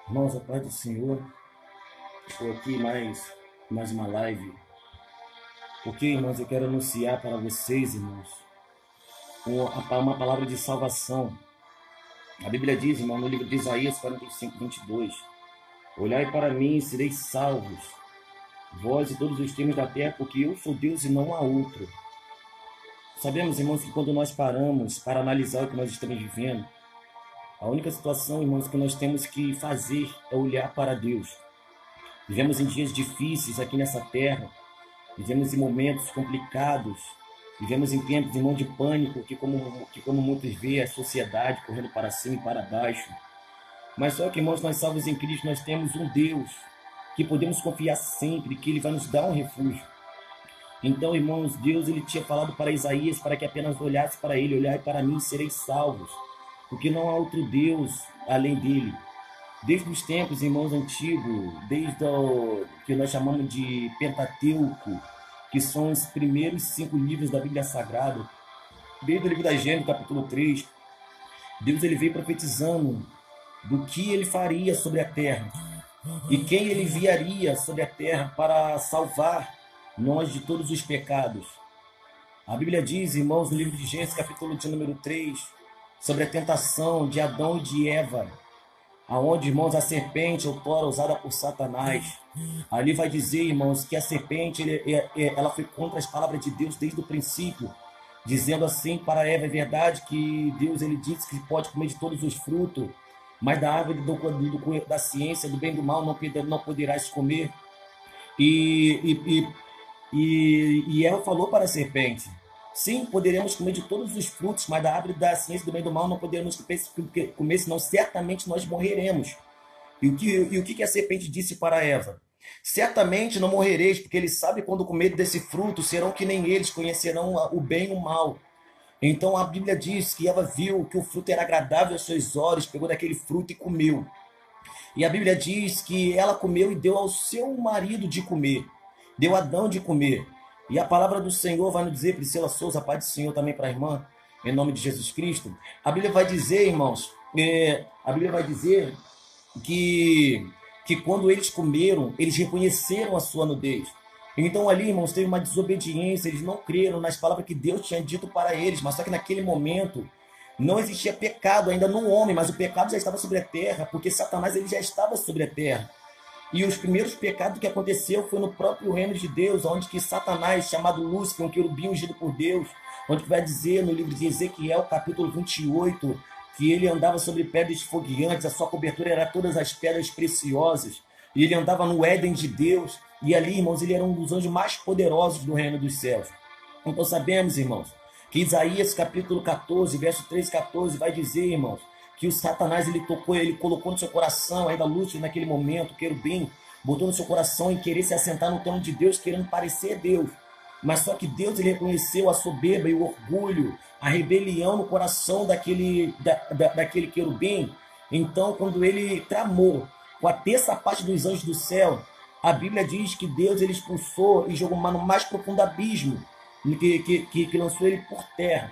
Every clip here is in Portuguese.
Irmãos, a paz do Senhor. Estou aqui mais uma live. Porque, irmãos, eu quero anunciar para vocês, irmãos, uma palavra de salvação. A Bíblia diz, irmão, no livro de Isaías 45:22: Olhai para mim e sereis salvos, vós e todos os termos da terra, porque eu sou Deus e não há outro. Sabemos, irmãos, que quando nós paramos para analisar o que nós estamos vivendo, a única situação, irmãos, que nós temos que fazer é olhar para Deus. Vivemos em dias difíceis aqui nessa terra, vivemos em momentos complicados, vivemos em tempos, irmão, de pânico, que como muitos vê a sociedade correndo para cima e para baixo. Mas só que, irmãos, nós salvos em Cristo, nós temos um Deus que podemos confiar sempre, que Ele vai nos dar um refúgio. Então, irmãos, Deus ele tinha falado para Isaías para que apenas olhasse para Ele, olhai para mim e sereis salvos, porque não há outro Deus além dele. Desde os tempos, irmãos, antigos, desde o que nós chamamos de Pentateuco, que são os primeiros 5 livros da Bíblia Sagrada, desde o livro da Gênesis, capítulo 3, Deus ele veio profetizando do que ele faria sobre a terra e quem ele enviaria sobre a terra para salvar nós de todos os pecados. A Bíblia diz, irmãos, no livro de Gênesis, capítulo de número 3, sobre a tentação de Adão e de Eva, aonde, irmãos, a serpente, outrora usada por Satanás, ali vai dizer, irmãos, que a serpente ela foi contra as palavras de Deus desde o princípio, dizendo assim para Eva: é verdade que Deus ele disse que pode comer de todos os frutos, mas da árvore da ciência do bem e do mal não poderás comer. E, e ela falou para a serpente: sim, poderemos comer de todos os frutos, mas da árvore da ciência do bem e do mal não poderemos comer, senão certamente nós morreremos. E o que a serpente disse para Eva? Certamente não morrereis, porque ele sabe quando comer desse fruto, serão que nem eles, conhecerão o bem e o mal. Então a Bíblia diz que Eva viu que o fruto era agradável aos seus olhos, pegou daquele fruto e comeu. E a Bíblia diz que ela comeu e deu ao seu marido de comer, deu a Adão de comer. E a palavra do Senhor vai nos dizer, Priscila Souza, paz do Senhor também para a irmã, em nome de Jesus Cristo. A Bíblia vai dizer, irmãos, a Bíblia vai dizer que quando eles comeram, eles reconheceram a sua nudez. Então ali, irmãos, teve uma desobediência, eles não creram nas palavras que Deus tinha dito para eles, mas só que naquele momento não existia pecado ainda no homem, mas o pecado já estava sobre a terra, porque Satanás ele já estava sobre a terra. E os primeiros pecados que aconteceu foi no próprio reino de Deus, onde que Satanás, chamado Lúcifer, um querubim ungido por Deus, onde que vai dizer no livro de Ezequiel, capítulo 28, que ele andava sobre pedras fogueantes, a sua cobertura era todas as pedras preciosas, e ele andava no Éden de Deus, e ali, irmãos, ele era um dos anjos mais poderosos do reino dos céus. Então sabemos, irmãos, que Isaías capítulo 14, verso 3 e 14 vai dizer, irmãos, que o Satanás ele colocou no seu coração, ainda Lúcifer naquele momento, o querubim, botou no seu coração em querer se assentar no trono de Deus, querendo parecer Deus. Mas só que Deus ele reconheceu a soberba e o orgulho, a rebelião no coração daquele querubim. Então, quando ele tramou com a terça parte dos anjos do céu, a Bíblia diz que Deus ele expulsou e jogou no mais profundo abismo, que lançou ele por terra.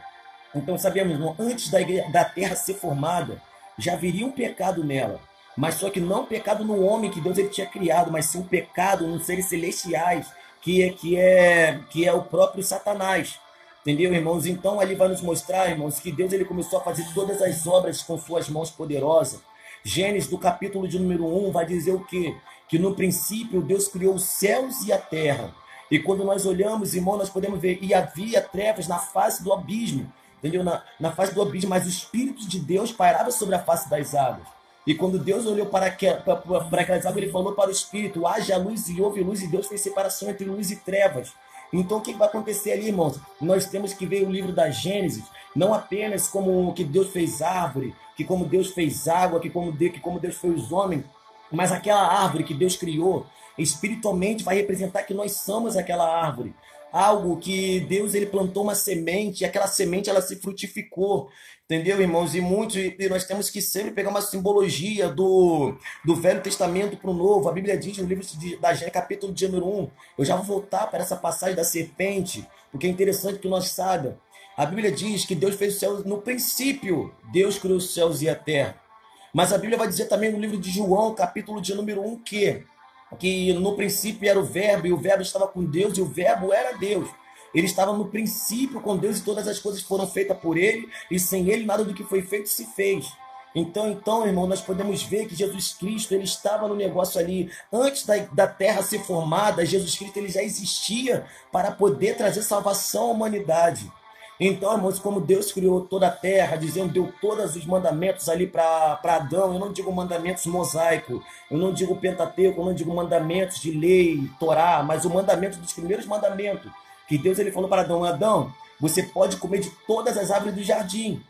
Então sabemos, irmão, antes da terra ser formada, já viria um pecado nela. Mas só que não um pecado no homem que Deus ele tinha criado, mas sim um pecado nos seres celestiais, que é o próprio Satanás. Entendeu, irmãos? Então ali vai nos mostrar, irmãos, que Deus ele começou a fazer todas as obras com suas mãos poderosas. Gênesis, do capítulo de número 1, vai dizer o quê? Que no princípio Deus criou os céus e a terra. E quando nós olhamos, irmão, nós podemos ver, e havia trevas na face do abismo, entendeu? Na face do abismo, mas o Espírito de Deus pairava sobre a face das águas. E quando Deus olhou para aquelas águas, ele falou para o Espírito: haja luz e houve luz, e Deus fez separação entre luz e trevas. Então o que vai acontecer ali, irmãos? Nós temos que ver o livro da Gênesis, não apenas como que Deus fez árvore, que como Deus fez água, que como Deus fez os homens, mas aquela árvore que Deus criou, espiritualmente vai representar que nós somos aquela árvore. Algo que Deus ele plantou uma semente, e aquela semente ela se frutificou, entendeu, irmãos? E nós temos que sempre pegar uma simbologia do Velho Testamento para o Novo. A Bíblia diz no livro da Gênesis, capítulo de número 1. Eu já vou voltar para essa passagem da serpente, porque é interessante que nós saibamos. A Bíblia diz que Deus fez os céus no princípio. Deus criou os céus e a terra. Mas a Bíblia vai dizer também no livro de João, capítulo de número 1, que no princípio era o Verbo, e o Verbo estava com Deus, e o Verbo era Deus. Ele estava no princípio com Deus, e todas as coisas foram feitas por ele, e sem ele nada do que foi feito se fez. Então, irmão, nós podemos ver que Jesus Cristo, ele estava no negócio ali, antes da terra ser formada. Jesus Cristo, ele já existia para poder trazer salvação à humanidade. Então, irmãos, como Deus criou toda a terra, dizendo, deu todos os mandamentos ali para Adão. Eu não digo mandamentos mosaico, eu não digo Pentateuco, eu não digo mandamentos de lei, Torá, mas o mandamento dos primeiros mandamentos, que Deus ele falou para Adão: Adão, você pode comer de todas as árvores do jardim,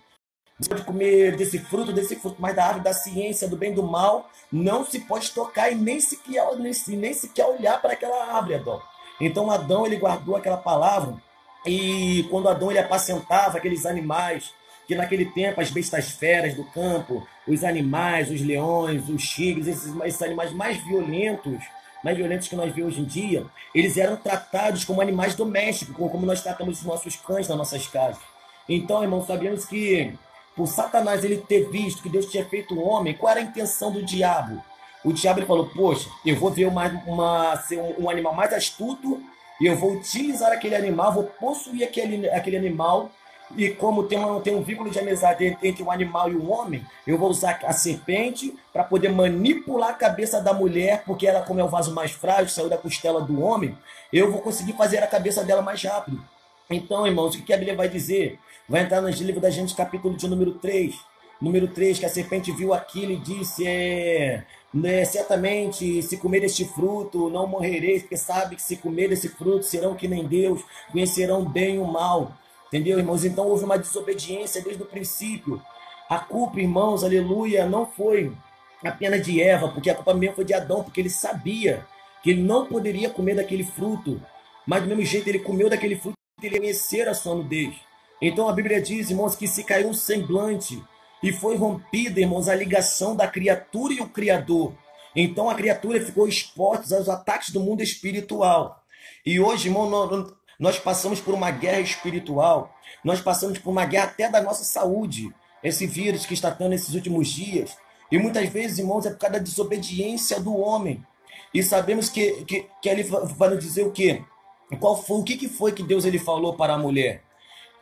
você pode comer desse fruto, mas da árvore da ciência, do bem e do mal, não se pode tocar e nem sequer olhar para aquela árvore, Adão. Então Adão ele guardou aquela palavra, e quando Adão ele apacentava aqueles animais, que naquele tempo as bestas feras do campo, os animais, os leões, os tigres, esses animais mais violentos que nós vemos hoje em dia, eles eram tratados como animais domésticos, como nós tratamos os nossos cães nas nossas casas. Então, irmão, sabemos que por Satanás ele ter visto que Deus tinha feito o homem, qual era a intenção do diabo? O diabo ele falou: poxa, eu vou ver ser um animal mais astuto, e eu vou utilizar aquele animal, vou possuir aquele animal, e como tem um vínculo de amizade entre o animal e o homem, eu vou usar a serpente para poder manipular a cabeça da mulher, porque ela, como é o vaso mais frágil, saiu da costela do homem, eu vou conseguir fazer a cabeça dela mais rápido. Então, irmãos, o que a Bíblia vai dizer? Vai entrar no livro da Gênesis, capítulo de número 3. Número 3, que a serpente viu aquilo e disse: certamente, se comer deste fruto, não morrereis, porque sabe que se comer desse fruto, serão que nem Deus, conhecerão bem o mal. Entendeu, irmãos? Então houve uma desobediência desde o princípio. A culpa, irmãos, aleluia, não foi apenas de Eva, porque a culpa mesmo foi de Adão, porque ele sabia que ele não poderia comer daquele fruto. Mas do mesmo jeito ele comeu daquele fruto, ele ia conhecer a sua nudez. Então a Bíblia diz, irmãos, que se caiu um semblante e foi rompida, irmãos, a ligação da criatura e o Criador. Então a criatura ficou exposta aos ataques do mundo espiritual. E hoje, irmão, nós passamos por uma guerra espiritual, nós passamos por uma guerra até da nossa saúde. Esse vírus que está tendo nesses últimos dias. E muitas vezes, irmãos, é por causa da desobediência do homem. E sabemos que ele vai nos dizer o quê? O que foi que Deus ele falou para a mulher?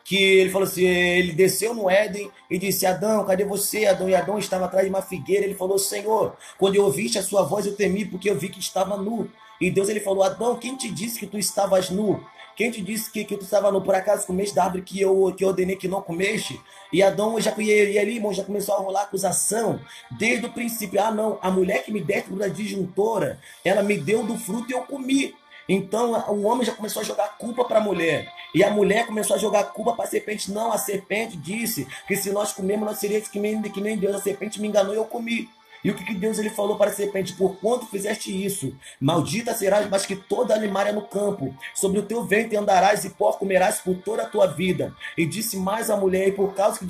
Que ele falou assim, ele desceu no Éden e disse: Adão, cadê você, Adão? E Adão estava atrás de uma figueira. Ele falou: Senhor, quando eu ouviste a sua voz, eu temi, porque eu vi que estava nu. E Deus ele falou: Adão, quem te disse que tu estavas nu? Quem te disse que tu estava nu? Por acaso comeste da árvore que eu ordenei que não comeste? E Adão e ali, irmão, já começou a rolar acusação desde o princípio. Ah, não, a mulher que me deste da disjuntora, ela me deu do fruto e eu comi. Então o homem já começou a jogar culpa para a mulher. E a mulher começou a jogar culpa para a serpente. Não, a serpente disse que se nós comermos, nós seríamos que nem Deus. A serpente me enganou e eu comi. E o que Deus ele falou para a serpente? Por quanto fizeste isso, maldita serás mais que toda animária no campo. Sobre o teu ventre andarás e pó comerás por toda a tua vida. E disse mais a mulher: e por causa que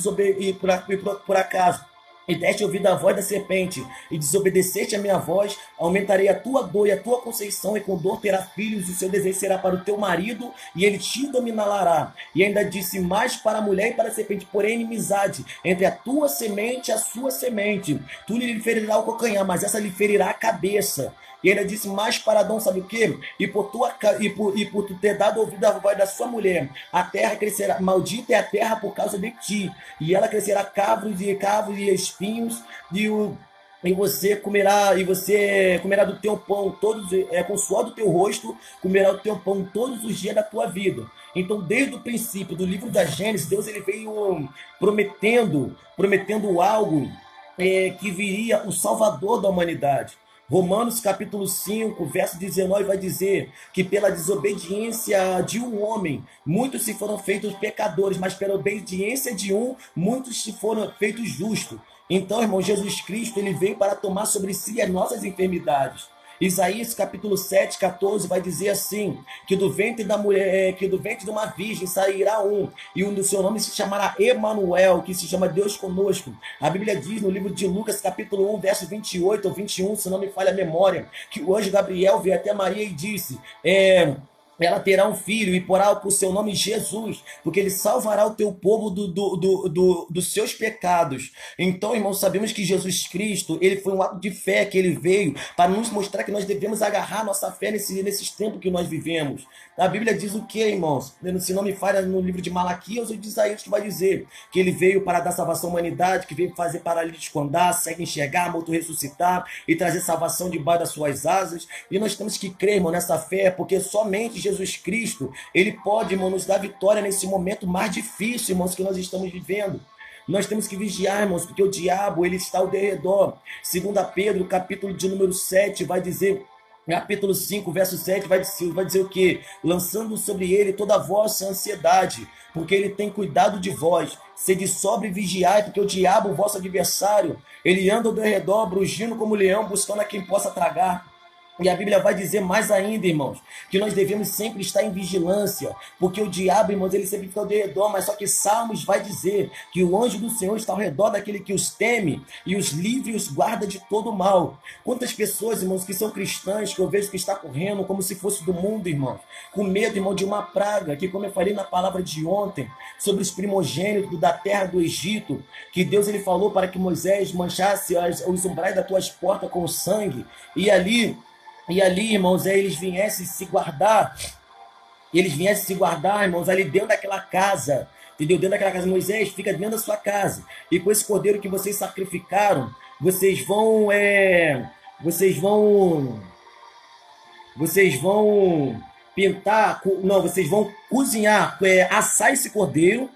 por acaso e deste ouvido a voz da serpente, e desobedeceste a minha voz, aumentarei a tua dor e a tua conceição, e com dor terá filhos, e o seu desejo será para o teu marido, e ele te dominará. E ainda disse mais para a mulher e para a serpente: porém inimizade entre a tua semente e a sua semente. Tu lhe ferirá o calcanhar, mas essa lhe ferirá a cabeça. E ainda disse mais para Adão, sabe o quê? E por tu ter dado ouvido à voz da sua mulher, a terra crescerá, maldita é a terra por causa de ti, e ela crescerá cavos e espinhos, e você comerá do teu pão com o suor do teu rosto, comerá o teu pão todos os dias da tua vida. Então, desde o princípio do livro da Gênesis, Deus ele veio prometendo algo que viria o Salvador da humanidade. Romanos capítulo 5, verso 19 vai dizer que pela desobediência de um homem, muitos se foram feitos pecadores, mas pela obediência de um, muitos se foram feitos justos. Então, irmão, Jesus Cristo ele veio para tomar sobre si as nossas enfermidades. Isaías capítulo 7, 14 vai dizer assim, que do ventre da mulher, que do ventre de uma virgem sairá e do seu nome se chamará Emanuel, que se chama Deus conosco. A Bíblia diz no livro de Lucas capítulo 1, verso 28 ou 21, se não me falha a memória, que o anjo Gabriel veio até Maria e disse, ela terá um filho e porá por seu nome Jesus, porque ele salvará o teu povo dos seus pecados. Então, irmãos, sabemos que Jesus Cristo, ele foi um ato de fé que ele veio para nos mostrar que nós devemos agarrar nossa fé nesses tempos que nós vivemos. A Bíblia diz o que, irmãos? Se não me falha, no livro de Malaquias ou de Isaías, que vai dizer que ele veio para dar salvação à humanidade, que veio fazer paralítico andar, cego enxergar, morto ressuscitar e trazer salvação debaixo das suas asas. E nós temos que crer, irmão, nessa fé, porque somente Jesus Cristo, ele pode, irmão, nos dar vitória nesse momento mais difícil, irmãos, que nós estamos vivendo. Nós temos que vigiar, irmãos, porque o diabo, ele está ao derredor. 2 Pedro, capítulo de número 7, vai dizer, capítulo 5, verso 7, vai dizer o quê? Lançando sobre ele toda a vossa ansiedade, porque ele tem cuidado de vós. Sede sóbrio e vigiai, porque o diabo, o vosso adversário, ele anda ao derredor, brugindo como leão, buscando a quem possa tragar. E a Bíblia vai dizer mais ainda, irmãos, que nós devemos sempre estar em vigilância, porque o diabo, irmãos, ele sempre fica ao redor, mas só que Salmos vai dizer que o anjo do Senhor está ao redor daquele que os teme e os livre e os guarda de todo mal. Quantas pessoas, irmãos, que são cristãs, que eu vejo que está correndo como se fosse do mundo, irmãos, com medo, irmão, de uma praga, que como eu falei na palavra de ontem, sobre os primogênitos da terra do Egito, que Deus ele falou para que Moisés manchasse os umbrais das tuas portas com sangue, e ali, irmãos, eles viessem se guardar, irmãos, ali dentro daquela casa, entendeu? Dentro daquela casa, Moisés fica dentro da sua casa, e com esse cordeiro que vocês sacrificaram, vocês vão pintar, não, vocês vão cozinhar, assar esse cordeiro,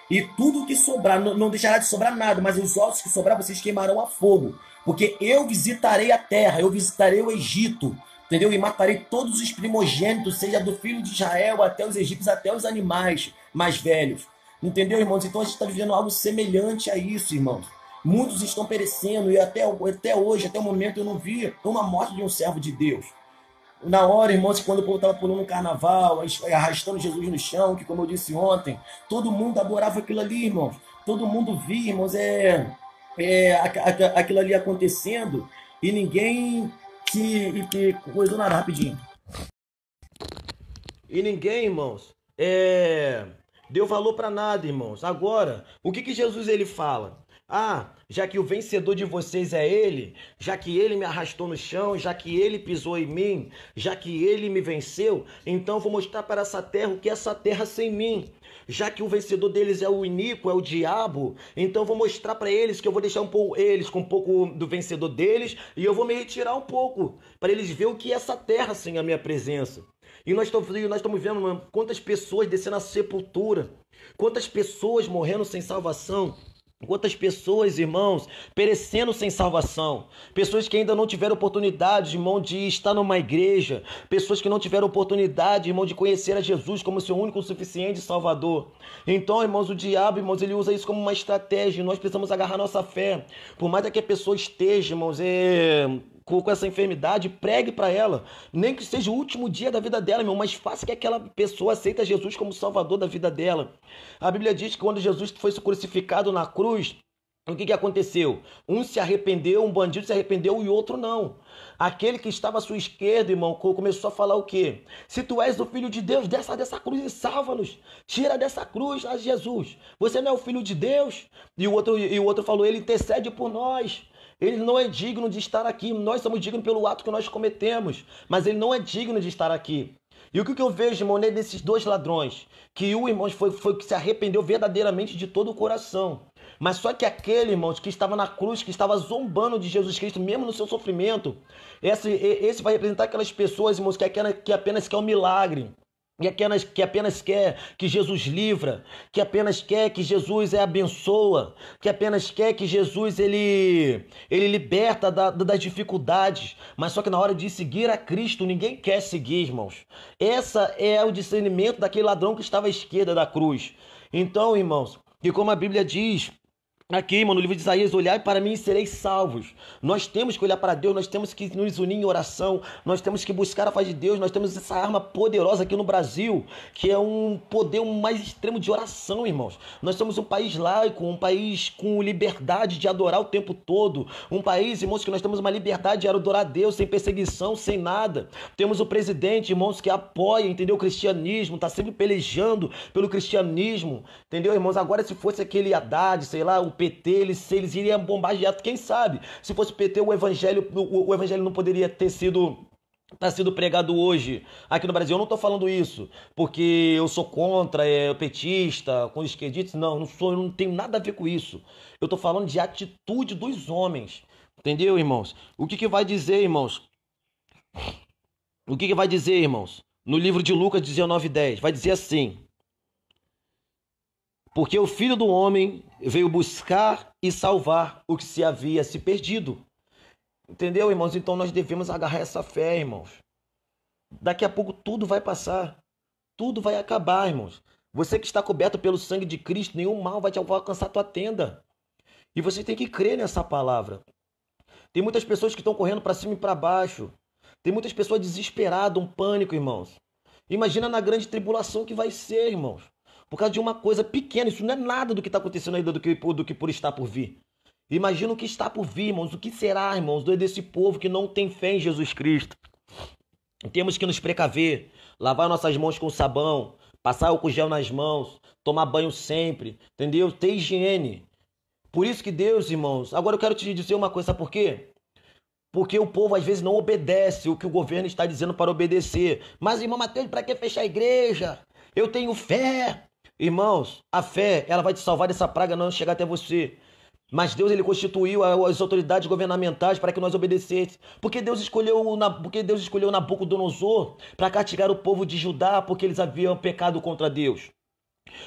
e tudo que sobrar, não deixará de sobrar nada, mas os ossos que sobrar vocês queimarão a fogo, porque eu visitarei a terra, eu visitarei o Egito, entendeu? E matarei todos os primogênitos, seja do filho de Israel até os egípcios, até os animais mais velhos, entendeu, irmãos? Então a gente está vivendo algo semelhante a isso, irmãos. Muitos estão perecendo e até hoje, até o momento, eu não vi uma morte de um servo de Deus. Na hora, irmãos, quando o povo estava pulando no carnaval, arrastando Jesus no chão, que como eu disse ontem, todo mundo adorava aquilo ali, irmãos. Todo mundo via, irmãos, aquilo ali acontecendo e ninguém que coisou nada rapidinho. E ninguém, irmãos, deu valor para nada, irmãos. Agora, o que Jesus ele fala? Ah, já que o vencedor de vocês é ele, já que ele me arrastou no chão, já que ele pisou em mim, já que ele me venceu, então vou mostrar para essa terra o que é essa terra sem mim. Já que o vencedor deles é o iníquo, é o diabo, então vou mostrar para eles que eu vou deixar eles com um pouco do vencedor deles e eu vou me retirar um pouco, para eles verem o que é essa terra sem a minha presença. E nós estamos vendo, mano, quantas pessoas descendo à sepultura, quantas pessoas morrendo sem salvação. Quantas pessoas, irmãos, perecendo sem salvação. Pessoas que ainda não tiveram oportunidade, irmão, de estar numa igreja. Pessoas que não tiveram oportunidade, irmão, de conhecer a Jesus como seu único, suficiente Salvador. Então, irmãos, o diabo, irmãos, ele usa isso como uma estratégia. Nós precisamos agarrar nossa fé. Por mais que a pessoa esteja, irmãos, com essa enfermidade, pregue para ela, nem que seja o último dia da vida dela, meu, mas faça que aquela pessoa aceite Jesus como Salvador da vida dela. A Bíblia diz que quando Jesus foi crucificado na cruz, o que aconteceu? Um se arrependeu, um bandido se arrependeu e outro não. Aquele que estava à sua esquerda, irmão, começou a falar o quê? Se tu és o Filho de Deus, desça dessa cruz e salva-nos. Tira dessa cruz, Jesus. Você não é o Filho de Deus? E o outro falou, ele intercede por nós. Ele não é digno de estar aqui. Nós somos dignos pelo ato que nós cometemos, mas ele não é digno de estar aqui. E o que eu vejo, irmão, desses dois ladrões? Que o irmão foi que se arrependeu verdadeiramente de todo o coração. Mas só que aquele, irmãos, que estava na cruz, que estava zombando de Jesus Cristo, mesmo no seu sofrimento, esse vai representar aquelas pessoas, irmãos, que apenas quer um milagre. Que apenas quer que Jesus livra, que apenas quer que Jesus abençoa, que apenas quer que Jesus ele liberta das dificuldades, mas só que na hora de seguir a Cristo ninguém quer seguir, irmãos. Essa é o discernimento daquele ladrão que estava à esquerda da cruz. Então, irmãos, e como a Bíblia diz Aqui, irmão, no livro de Isaías, olhai para mim e sereis salvos. Nós temos que olhar para Deus, nós temos que nos unir em oração, nós temos que buscar a paz de Deus, nós temos essa arma poderosa aqui no Brasil, que é um poder mais extremo de oração, irmãos. Nós somos um país laico, um país com liberdade de adorar o tempo todo, um país, irmãos, que nós temos uma liberdade de adorar a Deus sem perseguição, sem nada. Temos o presidente, irmãos, que apoia, entendeu, o cristianismo, está sempre pelejando pelo cristianismo, entendeu, irmãos? Agora, se fosse aquele Haddad, sei lá, o PT, eles iriam bombardear, quem sabe? Se fosse o PT, o evangelho não poderia ter sido pregado hoje aqui no Brasil. Eu não estou falando isso porque eu sou contra, petista, com esquerdistas. Não, não sou, eu não tenho nada a ver com isso. Eu estou falando de atitude dos homens. Entendeu, irmãos? O que vai dizer, irmãos? O que vai dizer, irmãos? No livro de Lucas 19:10, vai dizer assim: porque o Filho do Homem veio buscar e salvar o que se havia se perdido. Entendeu, irmãos? Então nós devemos agarrar essa fé, irmãos. Daqui a pouco tudo vai passar. Tudo vai acabar, irmãos. Você que está coberto pelo sangue de Cristo, nenhum mal vai te alcançar a tua tenda. E você tem que crer nessa palavra. Tem muitas pessoas que estão correndo para cima e para baixo. Tem muitas pessoas desesperadas, um pânico, irmãos. Imagina na grande tribulação que vai ser, irmãos. Por causa de uma coisa pequena, isso não é nada do que está acontecendo ainda, do que por estar por vir. Imagina o que está por vir, irmãos. O que será, irmãos, desse povo que não tem fé em Jesus Cristo? Temos que nos precaver, lavar nossas mãos com sabão, passar álcool gel nas mãos, tomar banho sempre, entendeu? Ter higiene. Por isso que Deus, irmãos, agora eu quero te dizer uma coisa, sabe por quê? Porque o povo às vezes não obedece o que o governo está dizendo para obedecer. Mas, irmão Mateus, para que fechar a igreja? Eu tenho fé. Irmãos, a fé, ela vai te salvar dessa praga não chegar até você. Mas Deus, ele constituiu as autoridades governamentais para que nós obedecêssemos. Porque Deus escolheu Nabucodonosor para castigar o povo de Judá porque eles haviam pecado contra Deus.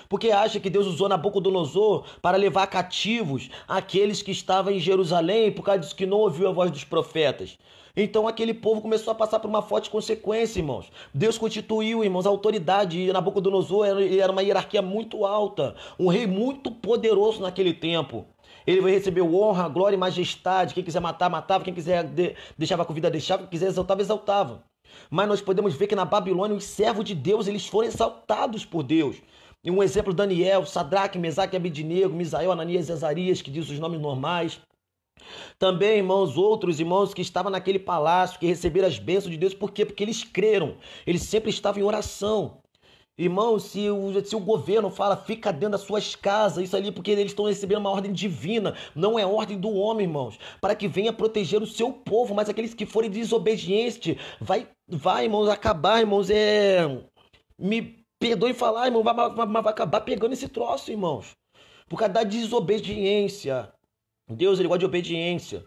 Porque acha que Deus usou Nabucodonosor para levar cativos aqueles que estavam em Jerusalém por causa disso que não ouviu a voz dos profetas. Então aquele povo começou a passar por uma forte consequência, irmãos. Deus constituiu, irmãos, a autoridade. E Nabucodonosor era uma hierarquia muito alta, um rei muito poderoso naquele tempo. Ele recebeu honra, glória e majestade. Quem quiser matar, matava. Quem quiser deixava com vida, deixava. Quem quiser exaltava, exaltava. Mas nós podemos ver que na Babilônia os servos de Deus, eles foram exaltados por Deus. E um exemplo, Daniel, Sadraque, Mesaque, Abednego, Misael, Ananias e Azarias, que diz os nomes normais. Também, irmãos, outros irmãos que estavam naquele palácio, que receberam as bênçãos de Deus. Por quê? Porque eles creram. Eles sempre estavam em oração. Irmãos, se o governo fala, fica dentro das suas casas, isso ali porque eles estão recebendo uma ordem divina, não é ordem do homem, irmãos, para que venha proteger o seu povo, mas aqueles que forem desobedientes, vai, irmãos, acabar, irmãos, me perdoe falar, irmão, vai acabar pegando esse troço, irmãos, por causa da desobediência. Deus, ele gosta de obediência.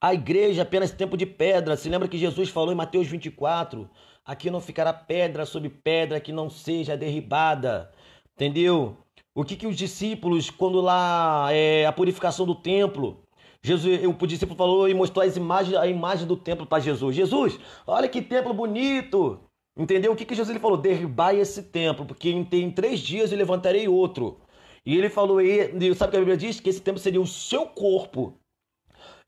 A igreja é apenas tempo de pedra. Se lembra que Jesus falou em Mateus 24? Aqui não ficará pedra sobre pedra que não seja derribada. Entendeu? O que os discípulos, quando lá a purificação do templo, o discípulo falou e mostrou a imagem do templo para Jesus. Jesus, olha que templo bonito. Entendeu? O que Jesus ele falou? Derribai esse templo, porque em 3 dias eu levantarei outro. E ele falou, e sabe o que a Bíblia diz? Que esse templo seria o seu corpo.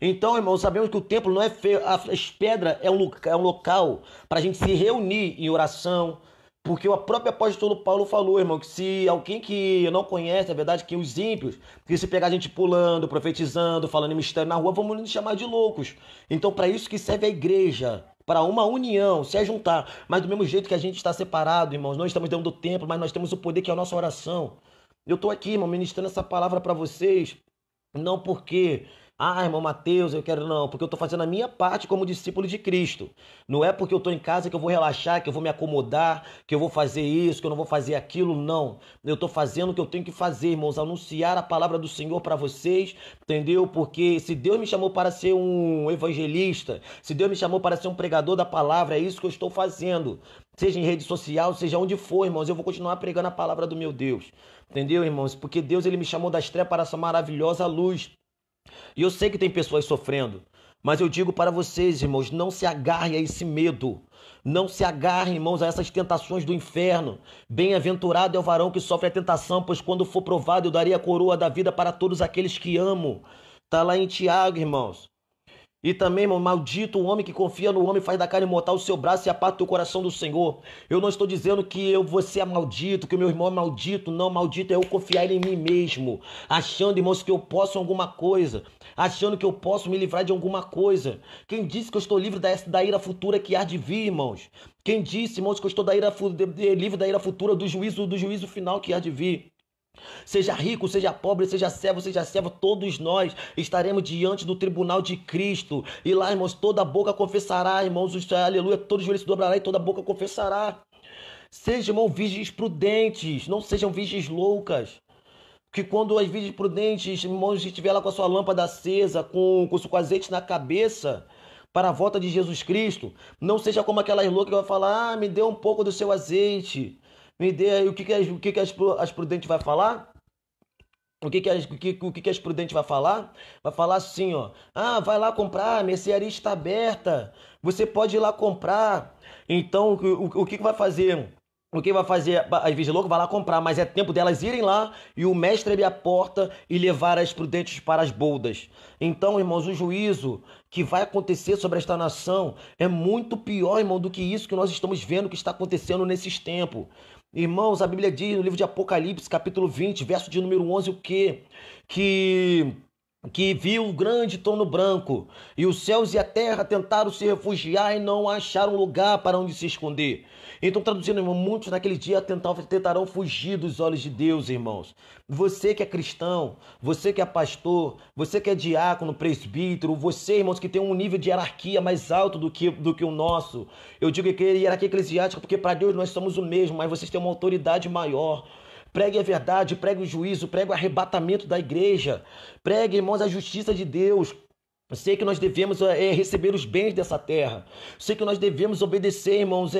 Então, irmãos, sabemos que o templo não é feio, as pedras é um local para a gente se reunir em oração, porque o próprio apóstolo Paulo falou, irmão, que se alguém que não conhece, é verdade que os ímpios, que se pegar a gente pulando, profetizando, falando em mistério na rua, vamos nos chamar de loucos. Então, para isso que serve a igreja, para uma união, se ajuntar. Mas do mesmo jeito que a gente está separado, irmãos, não estamos dentro do templo, mas nós temos o poder que é a nossa oração. Eu estou aqui, irmão, ministrando essa palavra para vocês, não porque... irmão Mateus, eu quero não, porque eu estou fazendo a minha parte como discípulo de Cristo. Não é porque eu estou em casa que eu vou relaxar, que eu vou me acomodar, que eu vou fazer isso, que eu não vou fazer aquilo, não. Eu estou fazendo o que eu tenho que fazer, irmãos, anunciar a palavra do Senhor para vocês, entendeu? Porque se Deus me chamou para ser um evangelista, se Deus me chamou para ser um pregador da palavra, é isso que eu estou fazendo. Seja em rede social, seja onde for, irmãos, eu vou continuar pregando a palavra do meu Deus. Entendeu, irmãos? Porque Deus, ele me chamou das trevas para essa maravilhosa luz. E eu sei que tem pessoas sofrendo. Mas eu digo para vocês, irmãos, não se agarre a esse medo. Não se agarre, irmãos, a essas tentações do inferno. Bem-aventurado é o varão que sofre a tentação, pois quando for provado, eu darei a coroa da vida para todos aqueles que amo. Está lá em Tiago, irmãos. E também, irmão, maldito o homem que confia no homem, faz da carne mortal o seu braço e aparta o coração do Senhor. Eu não estou dizendo que você é maldito, que o meu irmão é maldito. Não, maldito é eu confiar em mim mesmo. Achando, irmãos, que eu posso alguma coisa. Achando que eu posso me livrar de alguma coisa. Quem disse que eu estou livre da ira futura que há de vir, irmãos? Quem disse, irmãos, que eu estou livre da ira futura, do juízo final que há de vir? Seja rico, seja pobre, seja servo, todos nós estaremos diante do tribunal de Cristo. E lá, irmãos, toda boca confessará, irmãos, aleluia, todo joelho se dobrará e toda boca confessará. Sejam, irmãos, virgens prudentes, não sejam virgens loucas. Que quando as virgens prudentes, irmãos, estiver lá com a sua lâmpada acesa, com azeite na cabeça, para a volta de Jesus Cristo, não seja como aquelas loucas que vai falar, me dê um pouco do seu azeite. Me dê aí o que as prudentes vai falar? O que as prudentes vai falar? Vai falar assim, ó. Ah, vai lá comprar, a mercearia está aberta. Você pode ir lá comprar. Então, o que vai fazer? O que vai fazer? As virgens loucas vai lá comprar, mas é tempo delas irem lá e o mestre abrir a porta e levar as prudentes para as boldas. Então, irmãos, o juízo que vai acontecer sobre esta nação é muito pior, irmão, do que isso que nós estamos vendo que está acontecendo nesses tempos. Irmãos, a Bíblia diz no livro de Apocalipse, capítulo 20, verso de número 11, o quê? Que viu o grande trono branco, e os céus e a terra tentaram se refugiar e não acharam lugar para onde se esconder. Então, traduzindo, irmão, muitos naquele dia tentarão fugir dos olhos de Deus, irmãos. Você que é cristão, você que é pastor, você que é diácono, presbítero, você, irmãos, que tem um nível de hierarquia mais alto do que o nosso. Eu digo que é hierarquia eclesiástica porque para Deus nós somos o mesmo, mas vocês têm uma autoridade maior. Pregue a verdade, pregue o juízo, pregue o arrebatamento da igreja. Pregue, irmãos, a justiça de Deus. Eu sei que nós devemos receber os bens dessa terra. Eu sei que nós devemos obedecer, irmãos.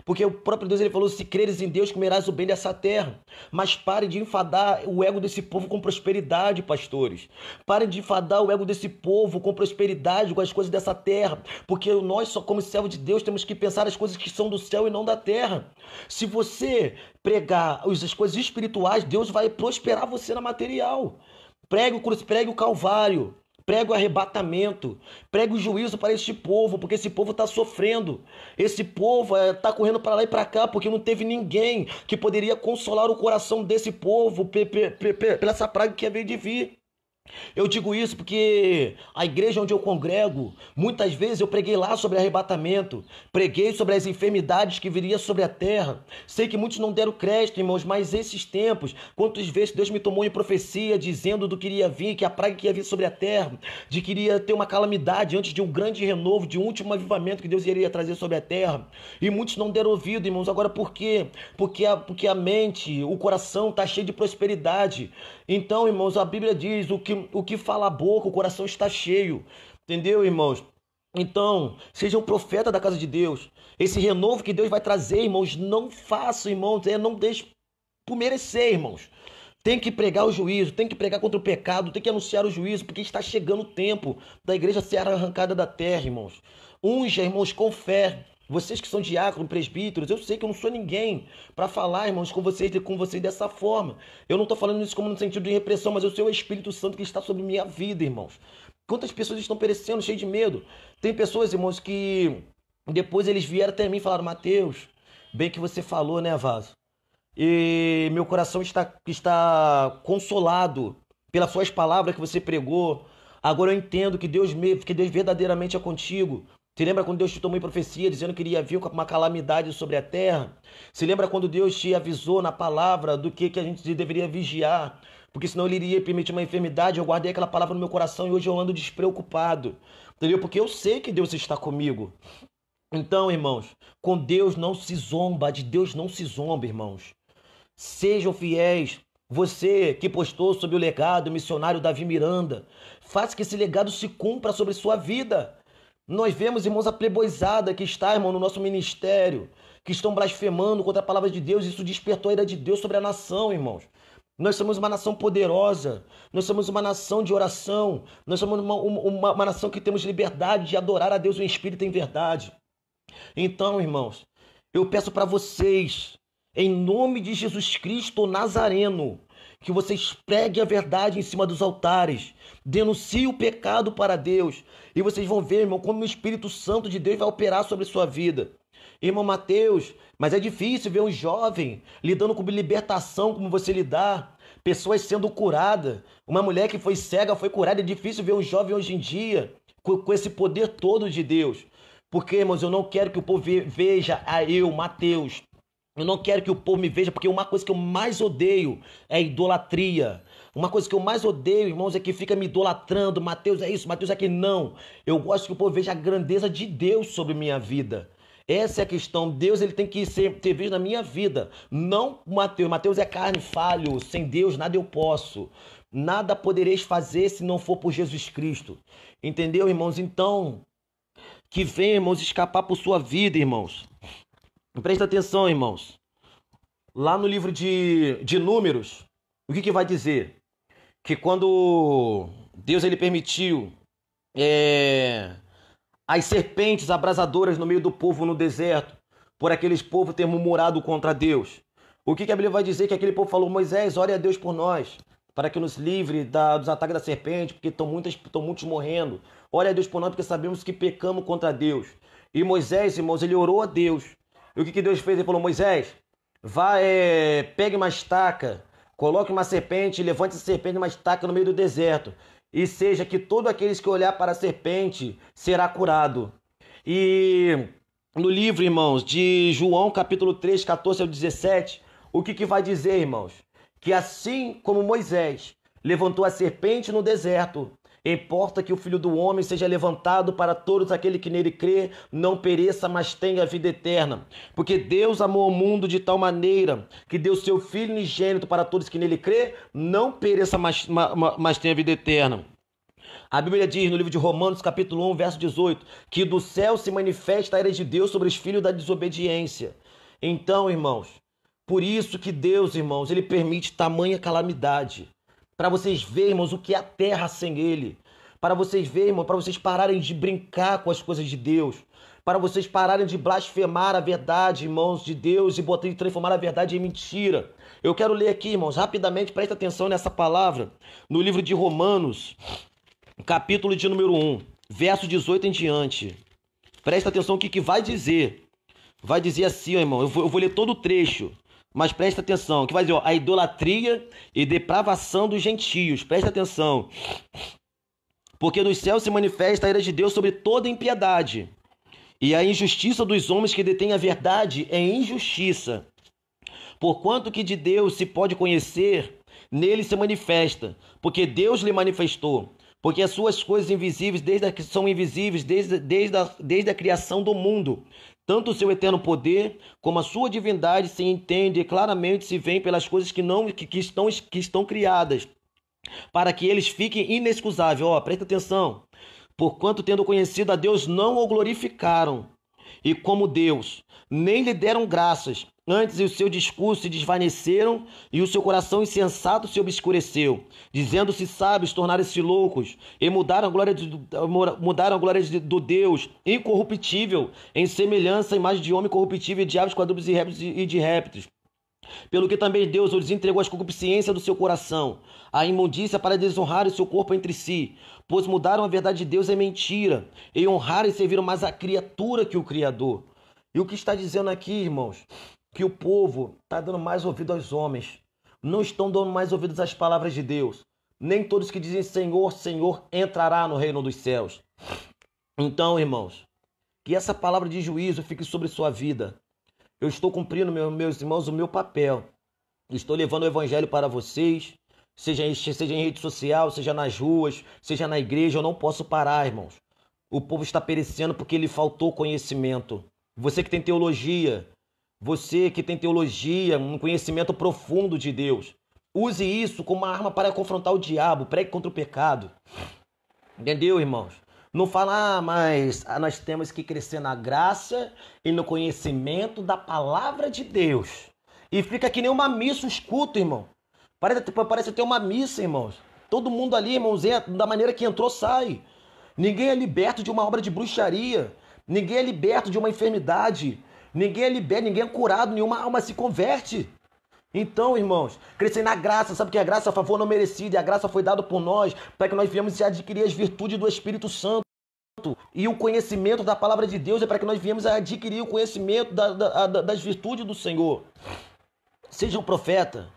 Porque o próprio Deus ele falou, se creres em Deus, comerás o bem dessa terra. Mas pare de enfadar o ego desse povo com prosperidade, pastores. Pare de enfadar o ego desse povo com prosperidade, com as coisas dessa terra. Porque nós, só como servo de Deus, temos que pensar as coisas que são do céu e não da terra. Se você pregar as coisas espirituais, Deus vai prosperar você na material. Pregue o Calvário. Prega o arrebatamento, prega o juízo para este povo, porque esse povo está sofrendo. Esse povo está correndo para lá e para cá, porque não teve ninguém que poderia consolar o coração desse povo pela essa praga que havia de vir. Eu digo isso porque a igreja onde eu congrego, muitas vezes eu preguei lá sobre arrebatamento, preguei sobre as enfermidades que viriam sobre a terra. Sei que muitos não deram crédito, irmãos, mas esses tempos, quantas vezes Deus me tomou em profecia dizendo do que iria vir, que a praga que ia vir sobre a terra, de que iria ter uma calamidade antes de um grande renovo, de um último avivamento que Deus iria trazer sobre a terra. E muitos não deram ouvido, irmãos. Agora por quê? Porque a mente, o coração está cheio de prosperidade. Então, irmãos, a Bíblia diz, o que fala a boca, o coração está cheio. Entendeu, irmãos? Então, seja um profeta da casa de Deus. Esse renovo que Deus vai trazer, irmãos, não faça, irmãos, não deixe por merecer, irmãos. Tem que pregar o juízo, tem que pregar contra o pecado, tem que anunciar o juízo, porque está chegando o tempo da igreja ser arrancada da terra, irmãos. Unja, irmãos, com fé. Vocês que são diáconos, presbíteros, eu sei que eu não sou ninguém para falar, irmãos, com vocês dessa forma. Eu não estou falando isso como no sentido de repressão, mas eu sei o Espírito Santo que está sobre minha vida, irmãos. Quantas pessoas estão perecendo, cheias de medo? Tem pessoas, irmãos, que depois eles vieram até mim e falaram, Mateus, bem que você falou, né, Vaso? E meu coração está consolado pelas suas palavras que você pregou. Agora eu entendo que Deus verdadeiramente é contigo. Se lembra quando Deus te tomou em profecia dizendo que iria vir uma calamidade sobre a terra? Se lembra quando Deus te avisou na palavra do que a gente deveria vigiar? Porque senão ele iria permitir uma enfermidade. Eu guardei aquela palavra no meu coração e hoje eu ando despreocupado. Entendeu? Porque eu sei que Deus está comigo. Então, irmãos, com Deus não se zomba, de Deus não se zomba, irmãos. Sejam fiéis. Você que postou sobre o legado missionário Davi Miranda, faça que esse legado se cumpra sobre sua vida. Nós vemos, irmãos, a pleboizada que está, irmão, no nosso ministério, que estão blasfemando contra a palavra de Deus. Isso despertou a ira de Deus sobre a nação, irmãos. Nós somos uma nação poderosa, nós somos uma nação de oração, nós somos uma nação que temos liberdade de adorar a Deus em espírito e em verdade. Então, irmãos, eu peço para vocês, em nome de Jesus Cristo Nazareno, que vocês preguem a verdade em cima dos altares, denunciem o pecado para Deus, e vocês vão ver, irmão, como o Espírito Santo de Deus vai operar sobre a sua vida. Irmão Mateus, mas é difícil ver um jovem lidando com libertação como você lidar, pessoas sendo curadas, uma mulher que foi cega foi curada. É difícil ver um jovem hoje em dia com esse poder todo de Deus. Porque, irmãos, eu não quero que o povo veja a eu, Mateus. Eu não quero que o povo me veja, porque uma coisa que eu mais odeio é idolatria. Uma coisa que eu mais odeio, irmãos, é que fica me idolatrando. Mateus é isso, Mateus é aquilo. Não. Eu gosto que o povo veja a grandeza de Deus sobre minha vida. Essa é a questão. Deus, ele tem que ter visto na minha vida. Não Mateus. Mateus é carne, falho. Sem Deus nada eu posso. Nada podereis fazer se não for por Jesus Cristo. Entendeu, irmãos? Então, que venha, irmãos, escapar por sua vida, irmãos. Presta atenção, irmãos. Lá no livro de Números, o que vai dizer? Que quando Deus ele permitiu as serpentes abrasadoras no meio do povo no deserto, por aqueles povos ter murmurado contra Deus. O que a Bíblia vai dizer? Que aquele povo falou: Moisés, ore a Deus por nós, para que nos livre dos ataques da serpente, porque estão muitos morrendo. Ore a Deus por nós, porque sabemos que pecamos contra Deus. E Moisés, irmãos, ele orou a Deus. E o que Deus fez? Ele falou: Moisés, vá, pegue uma estaca, coloque uma serpente, levante essa serpente uma estaca no meio do deserto. E seja que todos aqueles que olhar para a serpente será curado. E no livro, irmãos, de João, capítulo 3, 14 ao 17, o que vai dizer, irmãos? Que assim como Moisés levantou a serpente no deserto, importa que o Filho do Homem seja levantado para todos aqueles que nele crê, não pereça, mas tenha a vida eterna. Porque Deus amou o mundo de tal maneira que deu seu Filho unigênito para todos que nele crê, não pereça, mas tenha a vida eterna. A Bíblia diz no livro de Romanos, capítulo 1, verso 18, que do céu se manifesta a ira de Deus sobre os filhos da desobediência. Então, irmãos, por isso que Deus, irmãos, ele permite tamanha calamidade. Para vocês verem, irmãos, o que é a terra sem ele. Para vocês verem, irmãos, para vocês pararem de brincar com as coisas de Deus. Para vocês pararem de blasfemar a verdade, irmãos, de Deus e transformar a verdade em mentira. Eu quero ler aqui, irmãos, rapidamente, presta atenção nessa palavra. No livro de Romanos, capítulo de número 1, verso 18 em diante. Presta atenção o que vai dizer. Vai dizer assim, ó, irmão, eu vou ler todo o trecho. Mas presta atenção, que vai dizer, ó, a idolatria e depravação dos gentios. Presta atenção. Porque nos céus se manifesta a ira de Deus sobre toda impiedade. E a injustiça dos homens que detêm a verdade é injustiça. Porquanto que de Deus se pode conhecer, nele se manifesta. Porque Deus lhe manifestou. Porque as suas coisas invisíveis são invisíveis desde a criação do mundo. Tanto o seu eterno poder como a sua divindade se entende e claramente se vê pelas coisas que estão criadas, para que eles fiquem inexcusáveis. Presta atenção. Porquanto, tendo conhecido a Deus, não o glorificaram, e como Deus, nem lhe deram graças. Antes o seu discurso se desvaneceram e o seu coração insensato se obscureceu. Dizendo-se sábios, tornaram-se loucos e mudaram a glória do Deus incorruptível em semelhança à imagem de homem corruptível, de aves, quadrúpedes e de répteis. Pelo que também Deus os entregou às concupiscências do seu coração, à imundícia para desonrar o seu corpo entre si, pois mudaram a verdade de Deus em mentira, e honraram e serviram mais a criatura que o Criador. E o que está dizendo aqui, irmãos? Que o povo está dando mais ouvido aos homens, não estão dando mais ouvidos às palavras de Deus. Nem todos que dizem Senhor, Senhor entrará no reino dos céus. Então, irmãos, que essa palavra de juízo fique sobre sua vida. Eu estou cumprindo, meus irmãos, o meu papel. Estou levando o evangelho para vocês, seja em rede social, seja nas ruas, seja na igreja. Eu não posso parar, irmãos. O povo está perecendo porque lhe faltou conhecimento. Você que tem teologia, um conhecimento profundo de Deus, use isso como uma arma para confrontar o diabo, pregue contra o pecado. Entendeu, irmãos? Não fala, mas nós temos que crescer na graça e no conhecimento da palavra de Deus. E fica que nem uma missa, os cultos, irmão. Parece ter uma missa, irmãos. Todo mundo ali, irmãos, da maneira que entrou, sai. Ninguém é liberto de uma obra de bruxaria. Ninguém é liberto de uma enfermidade. Ninguém é liberto, ninguém é curado, nenhuma alma se converte. Então, irmãos, crescer na graça, sabe que a graça é a favor não merecido, e a graça foi dada por nós para que nós viemos adquirir as virtudes do Espírito Santo. E o conhecimento da palavra de Deus é para que nós viemos adquirir o conhecimento das virtudes do Senhor. Seja um profeta.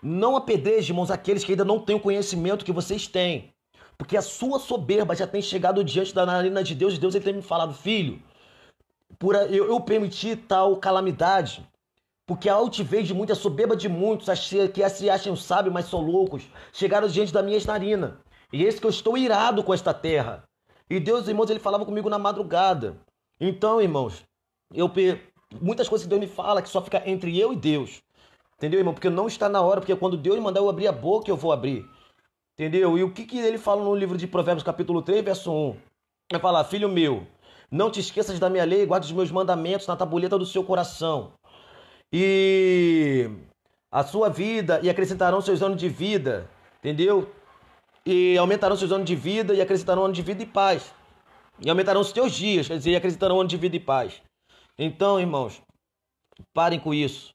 Não apedreje, irmãos, aqueles que ainda não têm o conhecimento que vocês têm. Porque a sua soberba já tem chegado diante da narina de Deus. E Deus ele tem me falado, filho, eu permiti tal calamidade. Porque a altivez de muitos, a soberba de muitos, que se acham sábios, mas são loucos, chegaram diante da minha narina. E esse que eu estou irado com esta terra. E Deus, irmãos, ele falava comigo na madrugada. Então, irmãos, muitas coisas que Deus me fala que só fica entre eu e Deus. Entendeu, irmão? Porque não está na hora, porque quando Deus mandar eu abrir a boca, eu vou abrir. Entendeu? E o que ele fala no livro de Provérbios, capítulo 3, verso 1? Vai falar, filho meu, não te esqueças da minha lei, guarde os meus mandamentos na tabuleta do seu coração. E a sua vida, e acrescentarão seus anos de vida. Entendeu? E aumentarão seus anos de vida, e acrescentarão anos de vida e paz. E aumentarão os teus dias, quer dizer, e acrescentarão anos de vida e paz. Então, irmãos, parem com isso.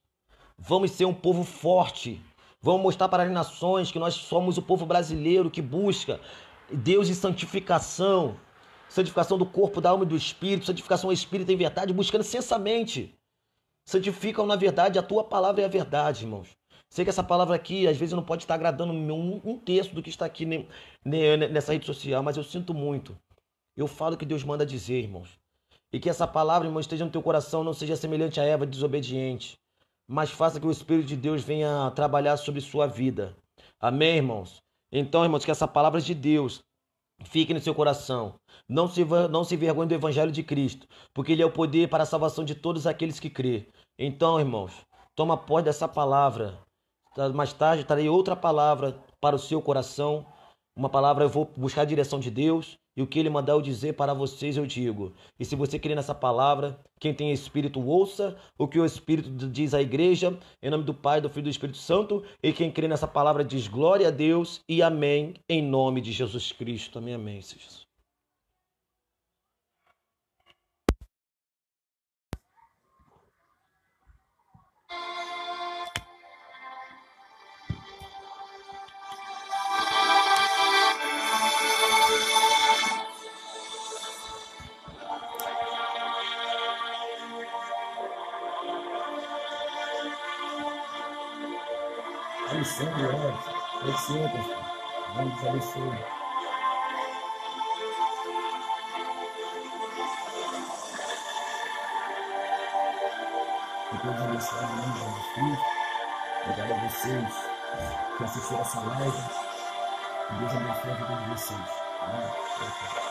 Vamos ser um povo forte. Vamos mostrar para as nações que nós somos o povo brasileiro que busca Deus em santificação. Santificação do corpo, da alma e do espírito. Santificação do espírito em verdade, buscando incessantemente. Santificam na verdade, a tua palavra é a verdade, irmãos. Sei que essa palavra aqui, às vezes, não pode estar agradando um terço do que está aqui nessa rede social, mas eu sinto muito. Eu falo o que Deus manda dizer, irmãos. E que essa palavra, irmãos, esteja no teu coração, não seja semelhante a Eva desobediente, mas faça que o Espírito de Deus venha trabalhar sobre sua vida. Amém, irmãos? Então, irmãos, que essa palavra de Deus fique no seu coração. Não se envergonhe do Evangelho de Cristo, porque ele é o poder para a salvação de todos aqueles que crê. Então, irmãos, toma posse dessa palavra. Mais tarde trarei outra palavra para o seu coração. Uma palavra, eu vou buscar a direção de Deus, e o que ele mandar eu dizer para vocês eu digo. E se você crê nessa palavra, quem tem espírito ouça o que o Espírito diz à igreja, em nome do Pai, do Filho e do Espírito Santo. E quem crê nessa palavra diz glória a Deus e amém, em nome de Jesus Cristo. Amém, amém, Senhor Jesus. Alexandre, Alexandre, vamos abençoe. Que Deus abençoe em nome de Jesus Cristo. Obrigado a vocês que assistiram essa live. Que Deus abençoe a vida de vocês. Amém.